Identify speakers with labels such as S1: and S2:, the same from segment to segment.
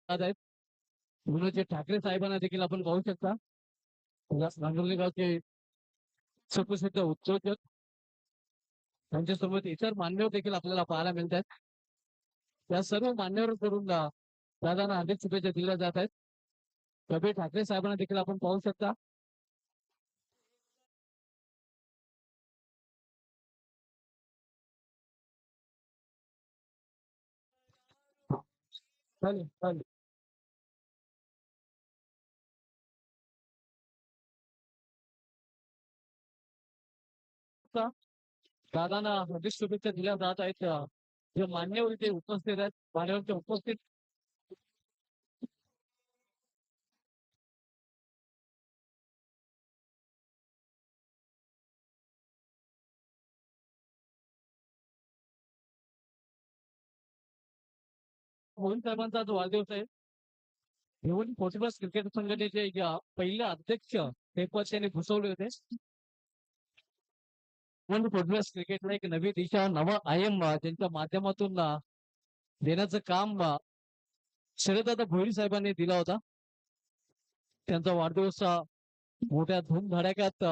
S1: आहेत विनोदजी ठाकरे साहेबांना देखील आपण पाहू शकता. गांगर्ली गावचे सुप्रसिद्ध उद्योजक त्यांच्यासोबत इतर मान्यवर देखील आपल्याला पाहायला मिळत आहेत. त्या सर्व मान्यवरांकडून दादांना अनेक शुभेच्छा दिल्या जात आहेत. कबीर ठाकरे साहेबांना देखील आपण पाहू शकता. चालेल चालेल. दादांना अनेक शुभेच्छा दिल्या जात आहेत. जे मान्यवर इथे उपस्थित आहेत मान्यवरचे उपस्थित मोहन साहेबांचा जो वाढदिवस आहे घेऊन पोर्टुगल क्रिकेट संघटनेचे पहिले अध्यक्ष हे पद त्यांनी भूषवले होते. म्हणून पोर्टुगल क्रिकेटला एक नवी दिशा नवा आयम त्यांच्या माध्यमातून देण्याचं काम शरददादा भोईर साहेबांनी दिला होता. त्यांचा वाढदिवस मोठ्या धूमधडाक्यात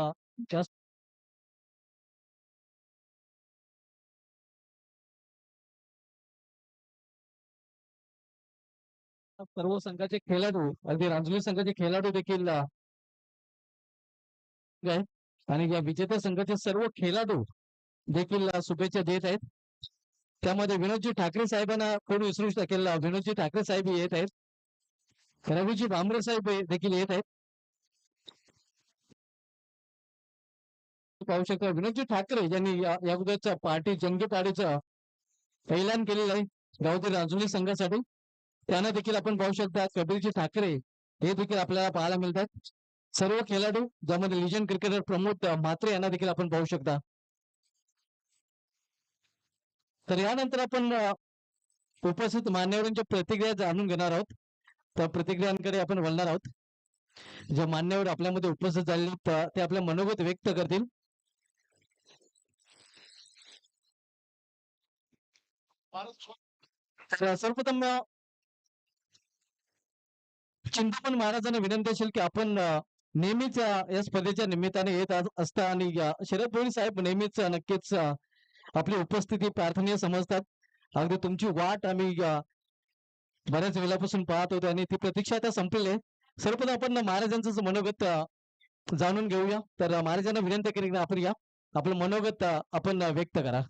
S1: सर्व संघाचे खेळाडू अगदी रांजणी संघाचे खेळाडू देखील आणि या विजेत्या संघाचे सर्व खेळाडू देखील शुभेच्छा देत आहेत. त्यामध्ये विनोदजी ठाकरे साहेबांना कोण विसरू शकेल. विनोदजी ठाकरे साहेब येत आहेत. रवीजी भांबरे साहेब देखील येत आहेत. पाहू शकता विनोदजी ठाकरे यांनी या अगोदरच्या पार्टी जंगी पार्टीचा ऐलान केलेला आहे गावठी रांजुली संघासाठी. त्यांना देखील आपण पाहू शकता कबीरजी ठाकरे हे देखील आपल्याला पाहायला मिळतात. सर्व खेळाडू ज्यामध्ये लिजन क्रिकेटर प्रमोद म्हात्रे यांना देखील आपण पाहू शकता. तर यानंतर आपण उपस्थित मान्यवरांच्या प्रतिक्रिया जाणून घेणार आहोत. त्या प्रतिक्रियांकडे आपण वळणार आहोत. जे मान्यवर आपल्यामध्ये उपस्थित झालेले ते आपल्या मनोगत व्यक्त करतील. सर्वप्रथम चिंतामण महाराजांना विनंती असेल की आपण नेहमीच या स्पर्धेच्या निमित्ताने येत असता आणि शरद भोईर साहेब नेहमीच नक्कीच आपली उपस्थिती प्रार्थनीय समजतात. अगदी तुमची वाट आम्ही बऱ्याच वेळापासून पाहत होतो आणि ती प्रतीक्षा आता संपलेली आहे. सर्वप्रथम आपण महाराजांचं मनोगत जाणून घेऊया. तर महाराजांना विनंती केली की आपण या आपलं मनोगत आपण व्यक्त करा.